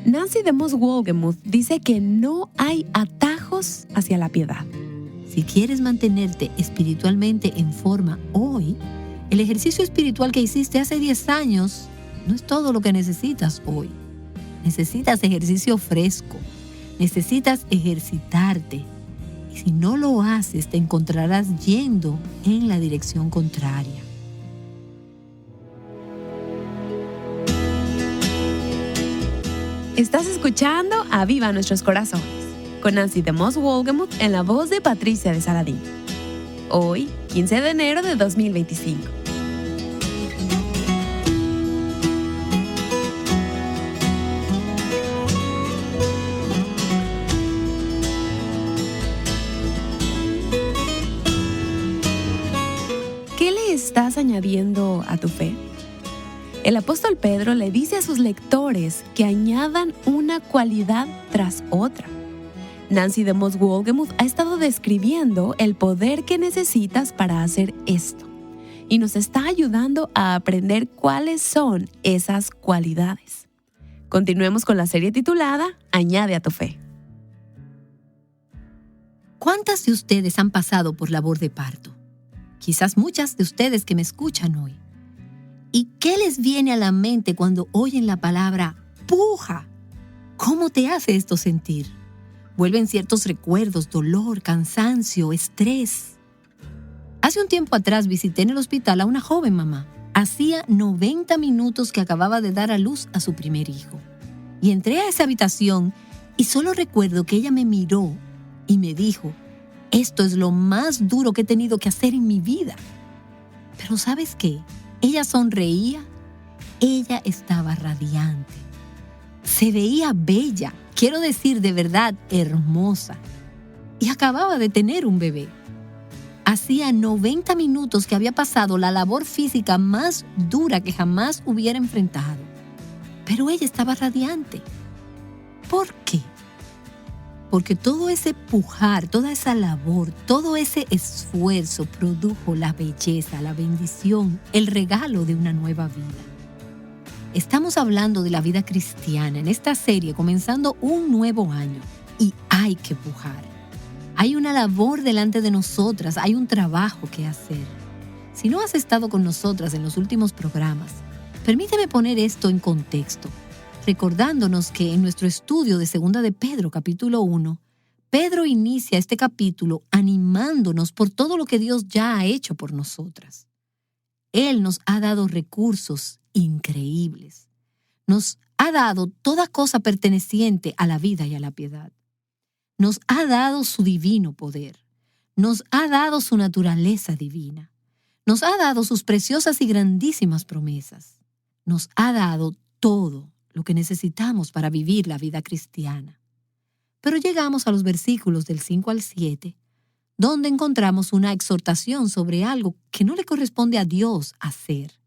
Nancy DeMoss Wolgemuth dice que no hay atajos hacia la piedad. Si quieres mantenerte espiritualmente en forma hoy, el ejercicio espiritual que hiciste hace 10 años no es todo lo que necesitas hoy. Necesitas ejercicio fresco. Necesitas ejercitarte. Y si no lo haces, te encontrarás yendo en la dirección contraria. Estás escuchando Aviva Nuestros Corazones, con Nancy DeMoss Wolgemuth en la voz de Patricia de Saladín. Hoy, 15 de enero de 2025. ¿Qué le estás añadiendo a tu fe? El apóstol Pedro le dice a sus lectores que añadan una cualidad tras otra. Nancy DeMoss Wolgemuth ha estado describiendo el poder que necesitas para hacer esto y nos está ayudando a aprender cuáles son esas cualidades. Continuemos con la serie titulada Añade a tu fe. ¿Cuántas de ustedes han pasado por labor de parto? Quizás muchas de ustedes que me escuchan hoy. ¿Y qué les viene a la mente cuando oyen la palabra puja? ¿Cómo te hace esto sentir? Vuelven ciertos recuerdos, dolor, cansancio, estrés. Hace un tiempo atrás visité en el hospital a una joven mamá. Hacía 90 minutos que acababa de dar a luz a su primer hijo. Y entré a esa habitación y solo recuerdo que ella me miró y me dijo, esto es lo más duro que he tenido que hacer en mi vida. Pero ¿sabes qué? Ella sonreía, ella estaba radiante, se veía bella, quiero decir de verdad hermosa, y acababa de tener un bebé. Hacía 90 minutos que había pasado la labor física más dura que jamás hubiera enfrentado, pero ella estaba radiante. ¿Por qué? Porque todo ese pujar, toda esa labor, todo ese esfuerzo produjo la belleza, la bendición, el regalo de una nueva vida. Estamos hablando de la vida cristiana en esta serie, comenzando un nuevo año, y hay que pujar. Hay una labor delante de nosotras, hay un trabajo que hacer. Si no has estado con nosotras en los últimos programas, permíteme poner esto en contexto. Recordándonos que en nuestro estudio de 2 de Pedro, capítulo 1, Pedro inicia este capítulo animándonos por todo lo que Dios ya ha hecho por nosotras. Él nos ha dado recursos increíbles. Nos ha dado toda cosa perteneciente a la vida y a la piedad. Nos ha dado su divino poder. Nos ha dado su naturaleza divina. Nos ha dado sus preciosas y grandísimas promesas. Nos ha dado todo lo que necesitamos para vivir la vida cristiana. Pero llegamos a los versículos del 5 al 7, donde encontramos una exhortación sobre algo que no le corresponde a Dios hacer,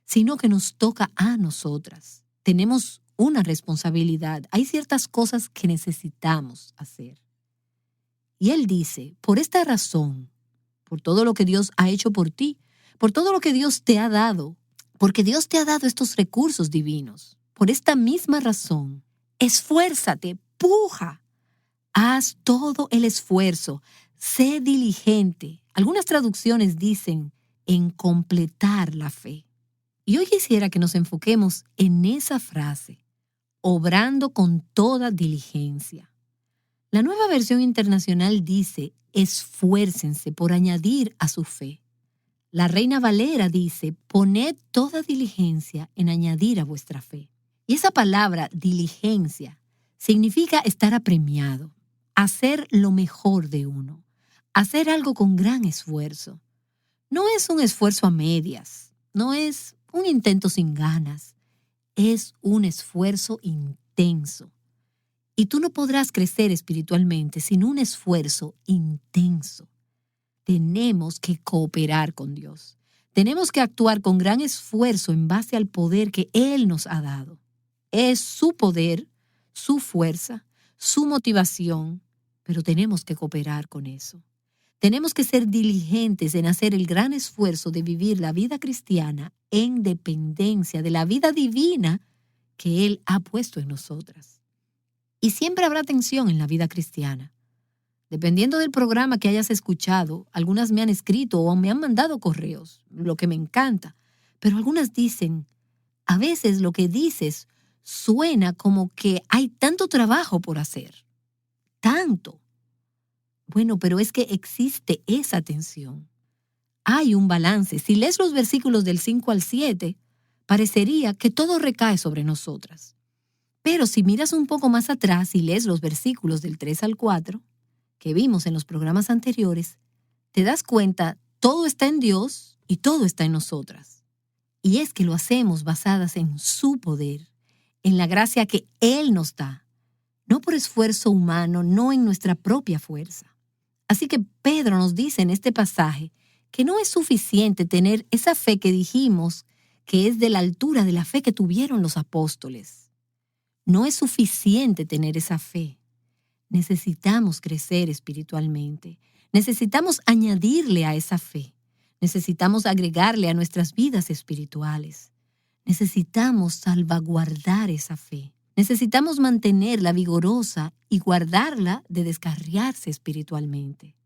sino que nos toca a nosotras. Tenemos una responsabilidad, hay ciertas cosas que necesitamos hacer. Y él dice, por esta razón, por todo lo que Dios ha hecho por ti, por todo lo que Dios te ha dado, porque Dios te ha dado estos recursos divinos. Por esta misma razón, esfuérzate, puja, haz todo el esfuerzo, sé diligente. Algunas traducciones dicen en completar la fe. Y hoy quisiera que nos enfoquemos en esa frase, obrando con toda diligencia. La Nueva Versión Internacional dice, esfuércense por añadir a su fe. La Reina Valera dice, poned toda diligencia en añadir a vuestra fe. Y esa palabra, diligencia, significa estar apremiado, hacer lo mejor de uno, hacer algo con gran esfuerzo. No es un esfuerzo a medias, no es un intento sin ganas, es un esfuerzo intenso. Y tú no podrás crecer espiritualmente sin un esfuerzo intenso. Tenemos que cooperar con Dios. Tenemos que actuar con gran esfuerzo en base al poder que Él nos ha dado. Es su poder, su fuerza, su motivación, pero tenemos que cooperar con eso. Tenemos que ser diligentes en hacer el gran esfuerzo de vivir la vida cristiana en dependencia de la vida divina que Él ha puesto en nosotras. Y siempre habrá tensión en la vida cristiana. Dependiendo del programa que hayas escuchado, algunas me han escrito o me han mandado correos, lo que me encanta, pero algunas dicen, a veces lo que dices suena como que hay tanto trabajo por hacer. Tanto. Bueno, pero es que existe esa tensión. Hay un balance. Si lees los versículos del 5 al 7, parecería que todo recae sobre nosotras. Pero si miras un poco más atrás y lees los versículos del 3 al 4, que vimos en los programas anteriores, te das cuenta, todo está en Dios y todo está en nosotras. Y es que lo hacemos basadas en su poder, en la gracia que Él nos da, no por esfuerzo humano, no en nuestra propia fuerza. Así que Pedro nos dice en este pasaje que no es suficiente tener esa fe que dijimos que es de la altura de la fe que tuvieron los apóstoles. No es suficiente tener esa fe. Necesitamos crecer espiritualmente. Necesitamos añadirle a esa fe. Necesitamos agregarle a nuestras vidas espirituales. Necesitamos salvaguardar esa fe. Necesitamos mantenerla vigorosa y guardarla de descarriarse espiritualmente.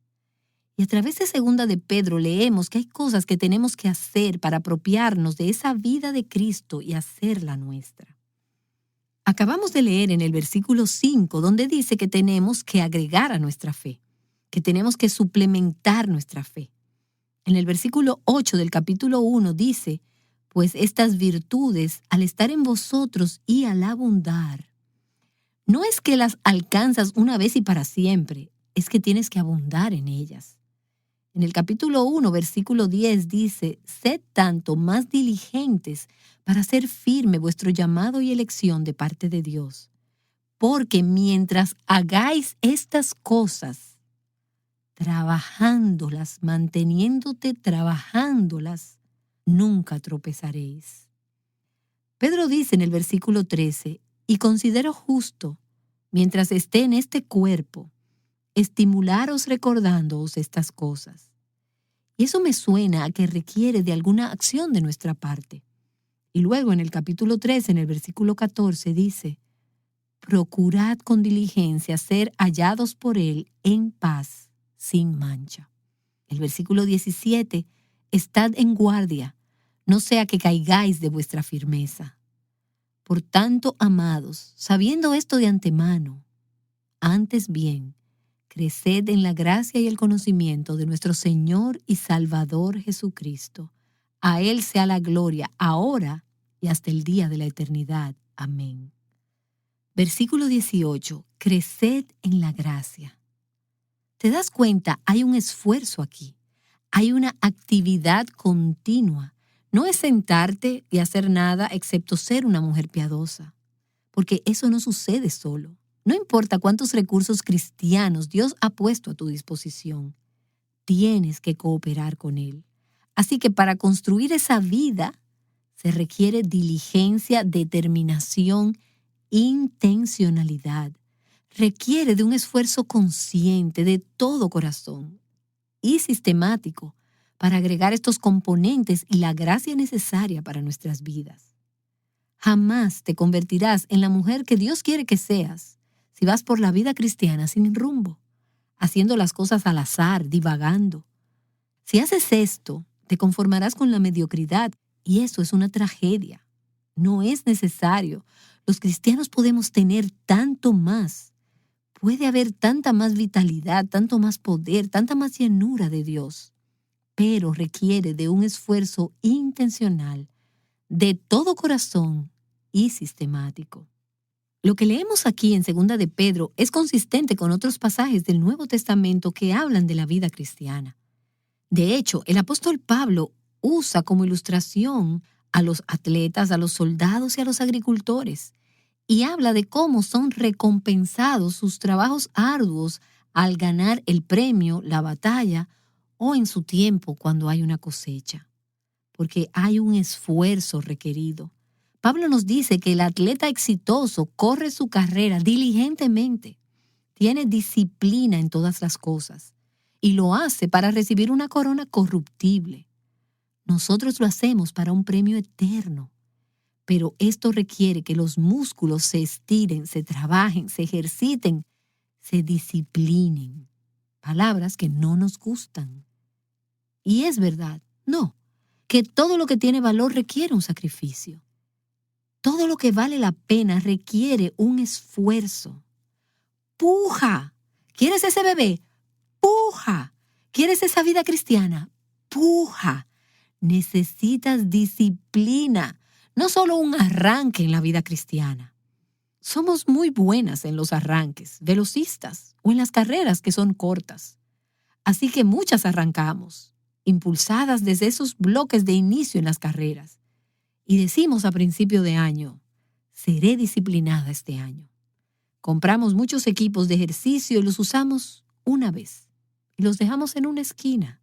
Y a través de Segunda de Pedro leemos que hay cosas que tenemos que hacer para apropiarnos de esa vida de Cristo y hacerla nuestra. Acabamos de leer en el versículo 5 donde dice que tenemos que agregar a nuestra fe, que tenemos que suplementar nuestra fe. En el versículo 8 del capítulo 1 dice, pues estas virtudes, al estar en vosotros y al abundar, no es que las alcanzas una vez y para siempre, es que tienes que abundar en ellas. En el capítulo 1, versículo 10 dice, sed tanto más diligentes para hacer firme vuestro llamado y elección de parte de Dios, porque mientras hagáis estas cosas, trabajándolas, manteniéndote trabajándolas, nunca tropezaréis. Pedro dice en el versículo 13, y considero justo, mientras esté en este cuerpo, estimularos recordándoos estas cosas. Y eso me suena a que requiere de alguna acción de nuestra parte. Y luego en el capítulo 13, en el versículo 14, dice, procurad con diligencia ser hallados por Él en paz, sin mancha. El versículo 17, estad en guardia, no sea que caigáis de vuestra firmeza. Por tanto, amados, sabiendo esto de antemano, antes bien, creced en la gracia y el conocimiento de nuestro Señor y Salvador Jesucristo. A Él sea la gloria, ahora y hasta el día de la eternidad. Amén. Versículo 18. Creced en la gracia. ¿Te das cuenta? Hay un esfuerzo aquí. Hay una actividad continua. No es sentarte y hacer nada excepto ser una mujer piadosa, porque eso no sucede solo. No importa cuántos recursos cristianos Dios ha puesto a tu disposición, tienes que cooperar con Él. Así que para construir esa vida se requiere diligencia, determinación, intencionalidad. Requiere de un esfuerzo consciente de todo corazón y sistemático para agregar estos componentes y la gracia necesaria para nuestras vidas. Jamás te convertirás en la mujer que Dios quiere que seas si vas por la vida cristiana sin rumbo, haciendo las cosas al azar, divagando. Si haces esto, te conformarás con la mediocridad y eso es una tragedia. No es necesario. Los cristianos podemos tener tanto más. Puede haber tanta más vitalidad, tanto más poder, tanta más llenura de Dios, pero requiere de un esfuerzo intencional, de todo corazón y sistemático. Lo que leemos aquí en 2 de Pedro es consistente con otros pasajes del Nuevo Testamento que hablan de la vida cristiana. De hecho, el apóstol Pablo usa como ilustración a los atletas, a los soldados y a los agricultores, y habla de cómo son recompensados sus trabajos arduos al ganar el premio, la batalla, o en su tiempo cuando hay una cosecha, porque hay un esfuerzo requerido. Pablo nos dice que el atleta exitoso corre su carrera diligentemente, tiene disciplina en todas las cosas y lo hace para recibir una corona corruptible. Nosotros lo hacemos para un premio eterno. Pero esto requiere que los músculos se estiren, se trabajen, se ejerciten, se disciplinen. Palabras que no nos gustan. Y es verdad, no, que todo lo que tiene valor requiere un sacrificio. Todo lo que vale la pena requiere un esfuerzo. ¡Puja! ¿Quieres ese bebé? ¡Puja! ¿Quieres esa vida cristiana? ¡Puja! Necesitas disciplina, no solo un arranque en la vida cristiana. Somos muy buenas en los arranques, velocistas, o en las carreras que son cortas. Así que muchas arrancamos, impulsadas desde esos bloques de inicio en las carreras. Y decimos a principio de año, seré disciplinada este año. Compramos muchos equipos de ejercicio y los usamos una vez y los dejamos en una esquina.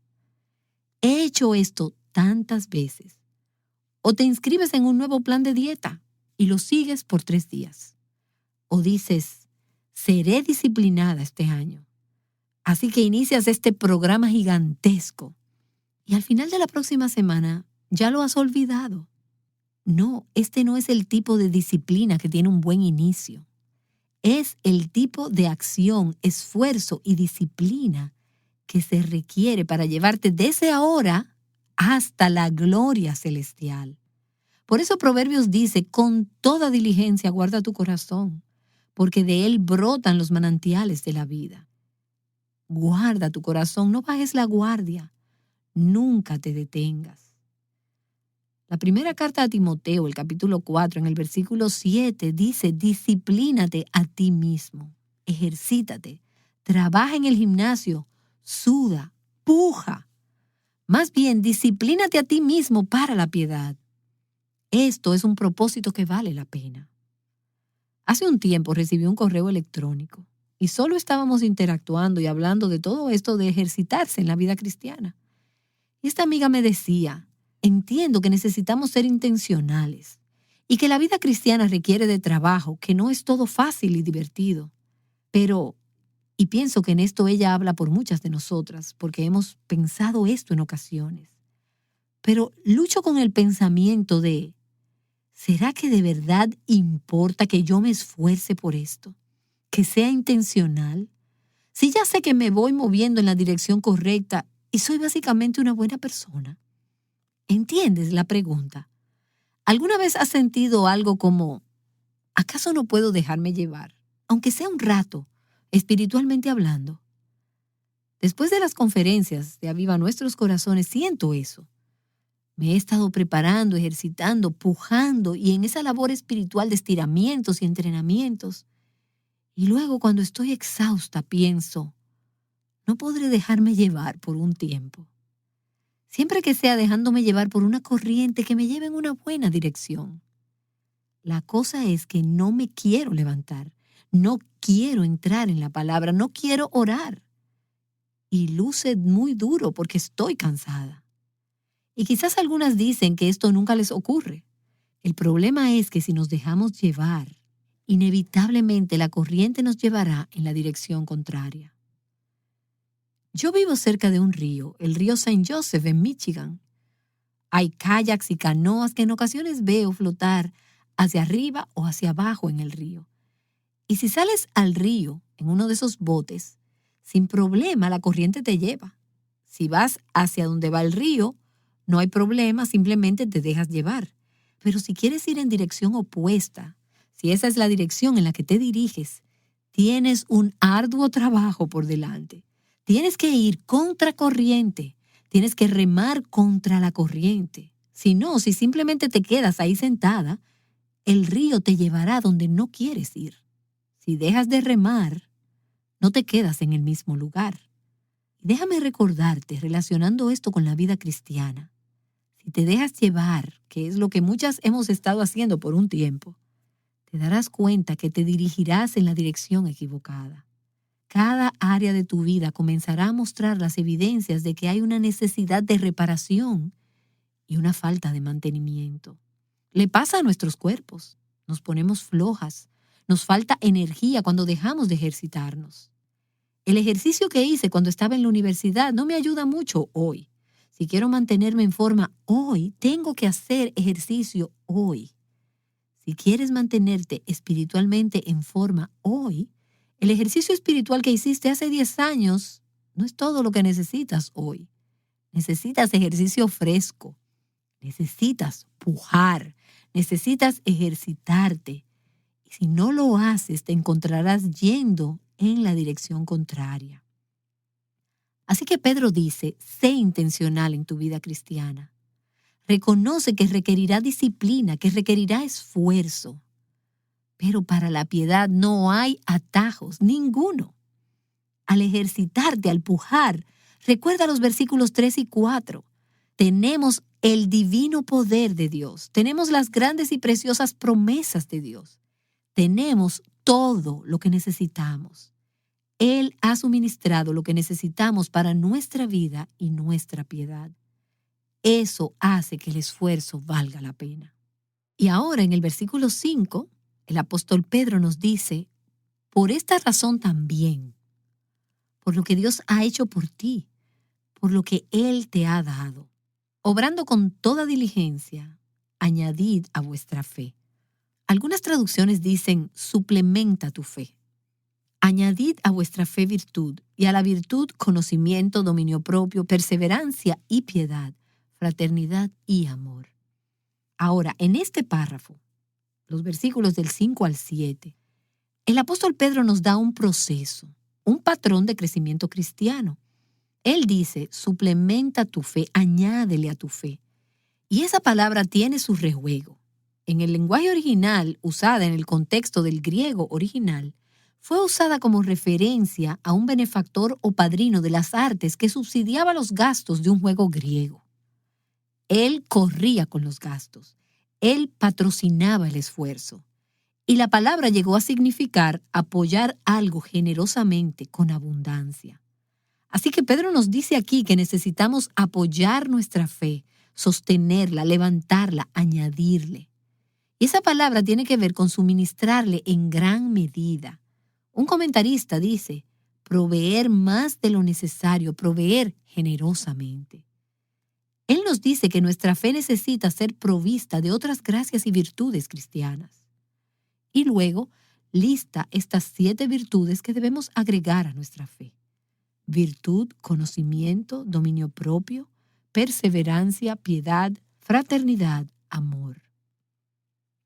He hecho esto tantas veces. O te inscribes en un nuevo plan de dieta y lo sigues por 3 días. O dices, seré disciplinada este año. Así que inicias este programa gigantesco y al final de la próxima semana ya lo has olvidado. No, este no es el tipo de disciplina que tiene un buen inicio. Es el tipo de acción, esfuerzo y disciplina que se requiere para llevarte desde ahora hasta la gloria celestial. Por eso Proverbios dice, con toda diligencia guarda tu corazón, porque de él brotan los manantiales de la vida. Guarda tu corazón, no bajes la guardia, nunca te detengas. La primera carta a Timoteo, el capítulo 4, en el versículo 7, dice, disciplínate a ti mismo, ejercítate, trabaja en el gimnasio, suda, puja. Más bien, disciplínate a ti mismo para la piedad. Esto es un propósito que vale la pena. Hace un tiempo recibí un correo electrónico y solo estábamos interactuando y hablando de todo esto de ejercitarse en la vida cristiana. Y esta amiga me decía, entiendo que necesitamos ser intencionales y que la vida cristiana requiere de trabajo, que no es todo fácil y divertido. Y pienso que en esto ella habla por muchas de nosotras, porque hemos pensado esto en ocasiones. Pero lucho con el pensamiento de, ¿será que de verdad importa que yo me esfuerce por esto? ¿Que sea intencional? Si ya sé que me voy moviendo en la dirección correcta y soy básicamente una buena persona. ¿Entiendes la pregunta? ¿Alguna vez has sentido algo como, ¿acaso no puedo dejarme llevar, aunque sea un rato, espiritualmente hablando? Después de las conferencias de Aviva Nuestros Corazones, siento eso. Me he estado preparando, ejercitando, pujando y en esa labor espiritual de estiramientos y entrenamientos. Y luego cuando estoy exhausta pienso, no podré dejarme llevar por un tiempo. Siempre que sea dejándome llevar por una corriente que me lleve en una buena dirección. La cosa es que no me quiero levantar, no quiero entrar en la palabra, no quiero orar. Y luce muy duro porque estoy cansada. Y quizás algunas dicen que esto nunca les ocurre. El problema es que si nos dejamos llevar, inevitablemente la corriente nos llevará en la dirección contraria. Yo vivo cerca de un río, el río St. Joseph en Michigan. Hay kayaks y canoas que en ocasiones veo flotar hacia arriba o hacia abajo en el río. Y si sales al río en uno de esos botes, sin problema la corriente te lleva. Si vas hacia donde va el río, no hay problema, simplemente te dejas llevar. Pero si quieres ir en dirección opuesta, si esa es la dirección en la que te diriges, tienes un arduo trabajo por delante. Tienes que ir contracorriente, tienes que remar contra la corriente. Si no, si simplemente te quedas ahí sentada, el río te llevará donde no quieres ir. Si dejas de remar, no te quedas en el mismo lugar. Déjame recordarte, relacionando esto con la vida cristiana, si te dejas llevar, que es lo que muchas hemos estado haciendo por un tiempo, te darás cuenta que te dirigirás en la dirección equivocada. Cada área de tu vida comenzará a mostrar las evidencias de que hay una necesidad de reparación y una falta de mantenimiento. Le pasa a nuestros cuerpos. Nos ponemos flojas. Nos falta energía cuando dejamos de ejercitarnos. El ejercicio que hice cuando estaba en la universidad no me ayuda mucho hoy. Si quiero mantenerme en forma hoy, tengo que hacer ejercicio hoy. Si quieres mantenerte espiritualmente en forma hoy, el ejercicio espiritual que hiciste hace 10 años no es todo lo que necesitas hoy. Necesitas ejercicio fresco, necesitas pujar, necesitas ejercitarte. Y si no lo haces, te encontrarás yendo en la dirección contraria. Así que Pedro dice, sé intencional en tu vida cristiana. Reconoce que requerirá disciplina, que requerirá esfuerzo. Pero para la piedad no hay atajos, ninguno. Al ejercitarte, al pujar, recuerda los versículos 3 y 4. Tenemos el divino poder de Dios. Tenemos las grandes y preciosas promesas de Dios. Tenemos todo lo que necesitamos. Él ha suministrado lo que necesitamos para nuestra vida y nuestra piedad. Eso hace que el esfuerzo valga la pena. Y ahora en el versículo 5, el apóstol Pedro nos dice, por esta razón también, por lo que Dios ha hecho por ti, por lo que Él te ha dado, obrando con toda diligencia, añadid a vuestra fe. Algunas traducciones dicen, suplementa tu fe. Añadid a vuestra fe virtud, y a la virtud conocimiento, dominio propio, perseverancia y piedad, fraternidad y amor. Ahora, en este párrafo, los versículos del 5 al 7, el apóstol Pedro nos da un proceso, un patrón de crecimiento cristiano. Él dice, suplementa tu fe, añádele a tu fe. Y esa palabra tiene su rejuego. En el lenguaje original, usada en el contexto del griego original, fue usada como referencia a un benefactor o padrino de las artes que subsidiaba los gastos de un juego griego. Él corría con los gastos. Él patrocinaba el esfuerzo. Y la palabra llegó a significar apoyar algo generosamente, con abundancia. Así que Pedro nos dice aquí que necesitamos apoyar nuestra fe, sostenerla, levantarla, añadirle. Y esa palabra tiene que ver con suministrarle en gran medida. Un comentarista dice, proveer más de lo necesario, proveer generosamente. Él nos dice que nuestra fe necesita ser provista de otras gracias y virtudes cristianas. Y luego lista estas 7 virtudes que debemos agregar a nuestra fe. Virtud, conocimiento, dominio propio, perseverancia, piedad, fraternidad, amor.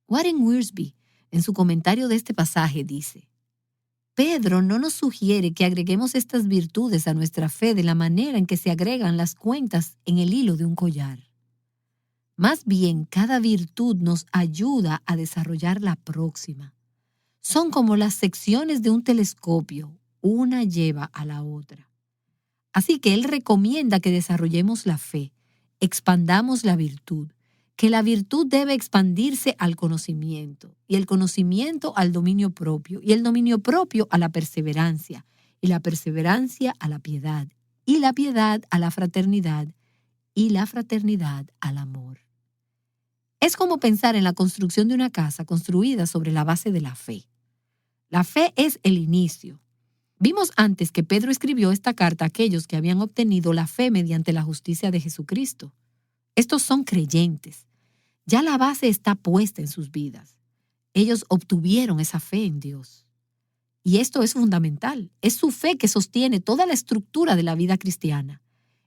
Warren Wiersbe, en su comentario de este pasaje, dice, Pedro no nos sugiere que agreguemos estas virtudes a nuestra fe de la manera en que se agregan las cuentas en el hilo de un collar. Más bien, cada virtud nos ayuda a desarrollar la próxima. Son como las secciones de un telescopio, una lleva a la otra. Así que él recomienda que desarrollemos la fe, expandamos la virtud, que la virtud debe expandirse al conocimiento, y el conocimiento al dominio propio, y el dominio propio a la perseverancia, y la perseverancia a la piedad, y la piedad a la fraternidad, y la fraternidad al amor. Es como pensar en la construcción de una casa construida sobre la base de la fe. La fe es el inicio. Vimos antes que Pedro escribió esta carta a aquellos que habían obtenido la fe mediante la justicia de Jesucristo. Estos son creyentes. Ya la base está puesta en sus vidas. Ellos obtuvieron esa fe en Dios. Y esto es fundamental. Es su fe que sostiene toda la estructura de la vida cristiana.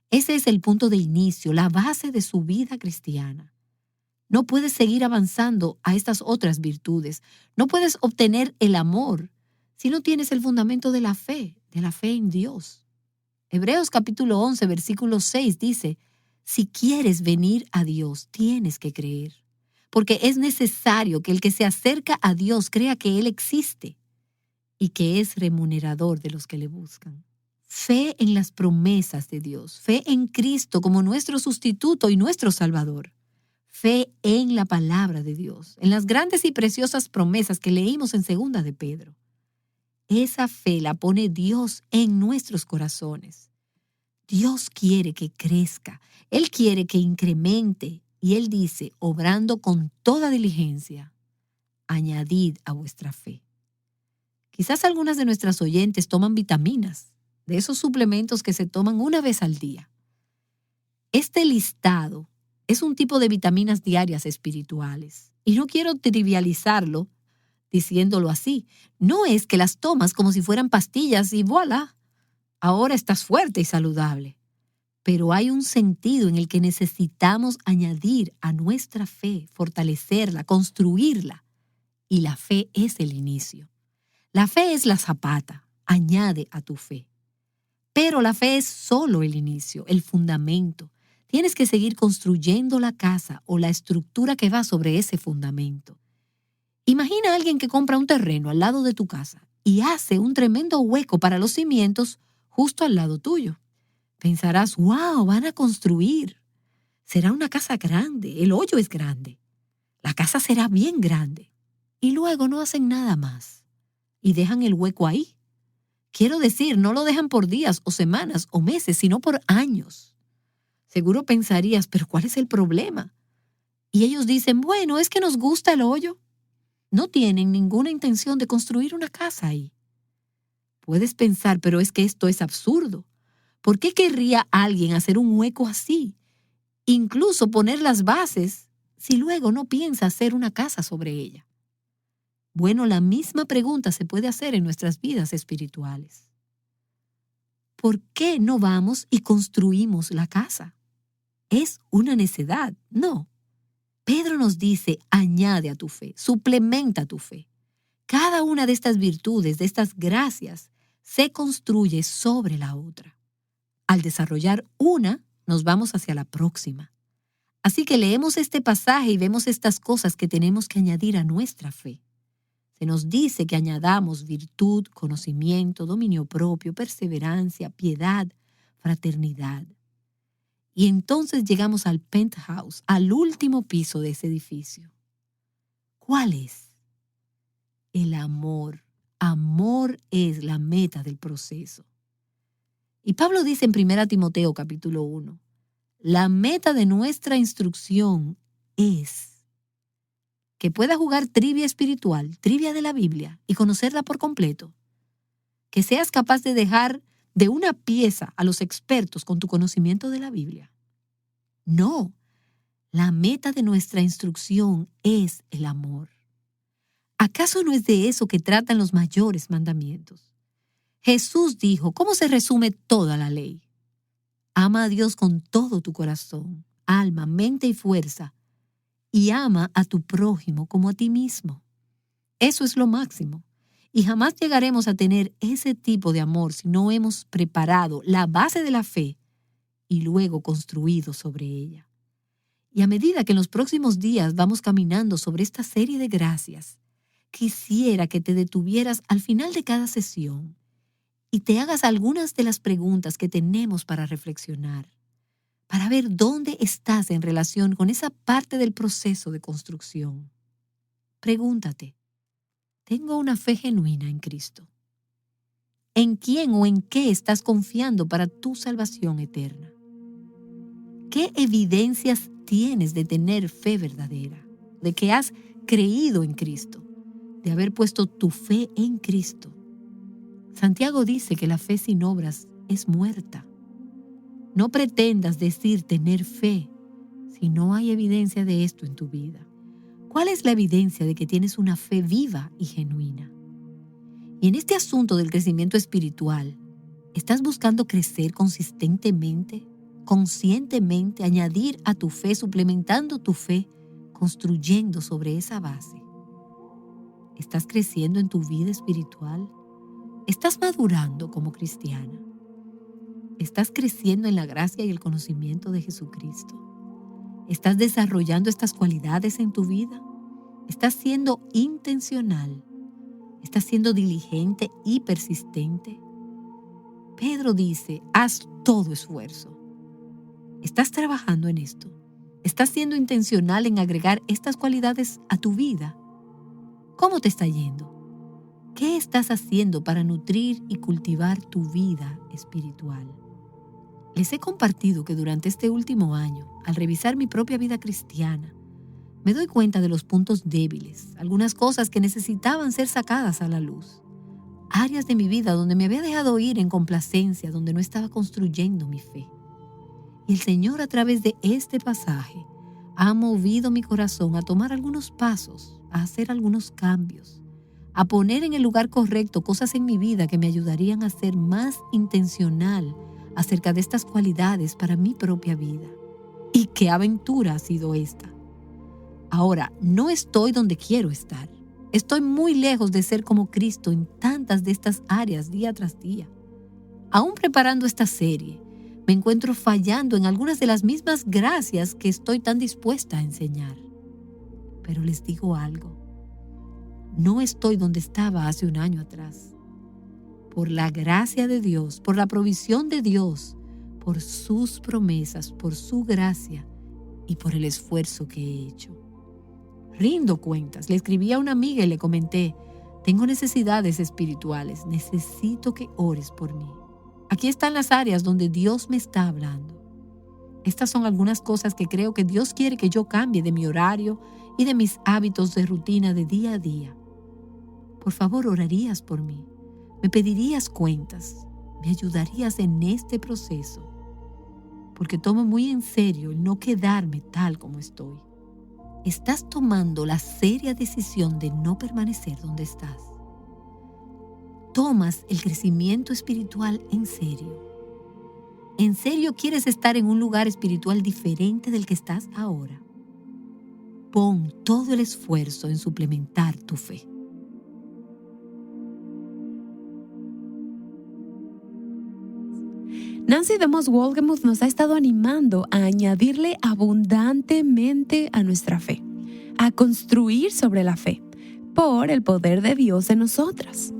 Ese es el punto de inicio, la base de su vida cristiana. No puedes seguir avanzando a estas otras virtudes. No puedes obtener el amor si no tienes el fundamento de la fe en Dios. Hebreos capítulo 11, versículo 6 dice, si quieres venir a Dios, tienes que creer, porque es necesario que el que se acerca a Dios crea que Él existe y que es remunerador de los que le buscan. Fe en las promesas de Dios, fe en Cristo como nuestro sustituto y nuestro Salvador. Fe en la palabra de Dios, en las grandes y preciosas promesas que leímos en 2 de Pedro. Esa fe la pone Dios en nuestros corazones. Dios quiere que crezca, Él quiere que incremente, y Él dice, obrando con toda diligencia, añadid a vuestra fe. Quizás algunas de nuestras oyentes toman vitaminas, de esos suplementos que se toman una vez al día. Este listado es un tipo de vitaminas diarias espirituales. Y no quiero trivializarlo diciéndolo así. No es que las tomas como si fueran pastillas y voilà, ahora estás fuerte y saludable. Pero hay un sentido en el que necesitamos añadir a nuestra fe, fortalecerla, construirla. Y la fe es el inicio. La fe es la zapata, añade a tu fe. Pero la fe es solo el inicio, el fundamento. Tienes que seguir construyendo la casa o la estructura que va sobre ese fundamento. Imagina a alguien que compra un terreno al lado de tu casa y hace un tremendo hueco para los cimientos justo al lado tuyo. Pensarás, wow, van a construir. Será una casa grande, el hoyo es grande. La casa será bien grande. Y luego no hacen nada más. Y dejan el hueco ahí. Quiero decir, no lo dejan por días o semanas o meses, sino por años. Seguro pensarías, pero ¿cuál es el problema? Y ellos dicen, bueno, es que nos gusta el hoyo. No tienen ninguna intención de construir una casa ahí. Puedes pensar, pero es que esto es absurdo. ¿Por qué querría alguien hacer un hueco así? Incluso poner las bases, si luego no piensa hacer una casa sobre ella. Bueno, la misma pregunta se puede hacer en nuestras vidas espirituales. ¿Por qué no vamos y construimos la casa? ¿Es una necedad? No. Pedro nos dice, añade a tu fe, suplementa tu fe. Cada una de estas virtudes, de estas gracias, se construye sobre la otra. Al desarrollar una, nos vamos hacia la próxima. Así que leemos este pasaje y vemos estas cosas que tenemos que añadir a nuestra fe. Se nos dice que añadamos virtud, conocimiento, dominio propio, perseverancia, piedad, fraternidad. Y entonces llegamos al penthouse, al último piso de ese edificio. ¿Cuál es? El amor. Amor es la meta del proceso. Y Pablo dice en 1 Timoteo capítulo 1, la meta de nuestra instrucción es que pueda jugar trivia espiritual, trivia de la Biblia, y conocerla por completo. Que seas capaz de dejar de una pieza a los expertos con tu conocimiento de la Biblia. No, la meta de nuestra instrucción es el amor. ¿Acaso no es de eso que tratan los mayores mandamientos? Jesús dijo, ¿cómo se resume toda la ley? Ama a Dios con todo tu corazón, alma, mente y fuerza, y ama a tu prójimo como a ti mismo. Eso es lo máximo. Y jamás llegaremos a tener ese tipo de amor si no hemos preparado la base de la fe y luego construido sobre ella. Y a medida que en los próximos días vamos caminando sobre esta serie de gracias, quisiera que te detuvieras al final de cada sesión y te hagas algunas de las preguntas que tenemos para reflexionar, para ver dónde estás en relación con esa parte del proceso de construcción. Pregúntate, ¿tengo una fe genuina en Cristo? ¿En quién o en qué estás confiando para tu salvación eterna? ¿Qué evidencias tienes de tener fe verdadera? De que has creído en Cristo, de haber puesto tu fe en Cristo. Santiago dice que la fe sin obras es muerta. No pretendas decir tener fe si no hay evidencia de esto en tu vida. ¿Cuál es la evidencia de que tienes una fe viva y genuina? Y en este asunto del crecimiento espiritual, ¿estás buscando crecer consistentemente, conscientemente, añadir a tu fe, suplementando tu fe, construyendo sobre esa base? ¿Estás creciendo en tu vida espiritual? ¿Estás madurando como cristiana? ¿Estás creciendo en la gracia y el conocimiento de Jesucristo? ¿Estás desarrollando estas cualidades en tu vida? ¿Estás siendo intencional? ¿Estás siendo diligente y persistente? Pedro dice, haz todo esfuerzo. ¿Estás trabajando en esto? ¿Estás siendo intencional en agregar estas cualidades a tu vida? ¿Cómo te está yendo? ¿Qué estás haciendo para nutrir y cultivar tu vida espiritual? Les he compartido que durante este último año, al revisar mi propia vida cristiana, me doy cuenta de los puntos débiles, algunas cosas que necesitaban ser sacadas a la luz, áreas de mi vida donde me había dejado ir en complacencia, donde no estaba construyendo mi fe. Y el Señor, a través de este pasaje, ha movido mi corazón a tomar algunos pasos, a hacer algunos cambios, a poner en el lugar correcto cosas en mi vida que me ayudarían a ser más intencional acerca de estas cualidades para mi propia vida. Y qué aventura ha sido esta. Ahora, no estoy donde quiero estar. Estoy muy lejos de ser como Cristo en tantas de estas áreas día tras día. Aún preparando esta serie, me encuentro fallando en algunas de las mismas gracias que estoy tan dispuesta a enseñar. Pero les digo algo. No estoy donde estaba hace un año atrás. Por la gracia de Dios, por la provisión de Dios, por sus promesas, por su gracia y por el esfuerzo que he hecho. Rindo cuentas. Le escribí a una amiga y le comenté: tengo necesidades espirituales, necesito que ores por mí. Aquí están las áreas donde Dios me está hablando. Estas son algunas cosas que creo que Dios quiere que yo cambie de mi horario y de mis hábitos de rutina de día a día. Por favor, orarías por mí, me pedirías cuentas, me ayudarías en este proceso, porque tomo muy en serio el no quedarme tal como estoy. Estás tomando la seria decisión de no permanecer donde estás. Tomas el crecimiento espiritual en serio. ¿En serio quieres estar en un lugar espiritual diferente del que estás ahora? Pon todo el esfuerzo en suplementar tu fe. Nancy DeMoss Wolgemuth nos ha estado animando a añadirle abundantemente a nuestra fe, a construir sobre la fe, por el poder de Dios en nosotras.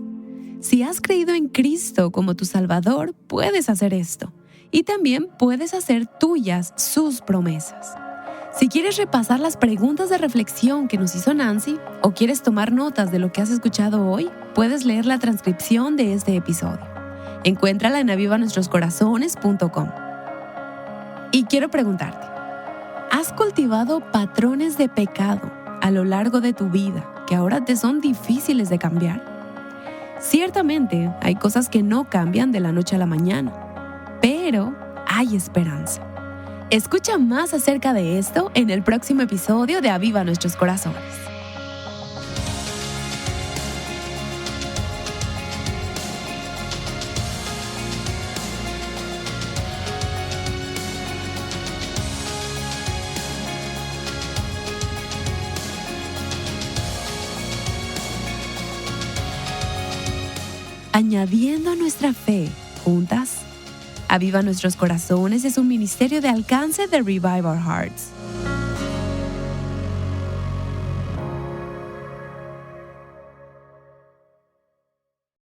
Si has creído en Cristo como tu Salvador, puedes hacer esto, y también puedes hacer tuyas sus promesas. Si quieres repasar las preguntas de reflexión que nos hizo Nancy, o quieres tomar notas de lo que has escuchado hoy, puedes leer la transcripción de este episodio. Encuéntrala en avivanuestroscorazones.com. Y quiero preguntarte, ¿has cultivado patrones de pecado a lo largo de tu vida que ahora te son difíciles de cambiar? Ciertamente hay cosas que no cambian de la noche a la mañana, pero hay esperanza. Escucha más acerca de esto en el próximo episodio de Aviva Nuestros Corazones. Añadiendo a nuestra fe, juntas, Aviva Nuestros Corazones es un ministerio de alcance de Revive Our Hearts.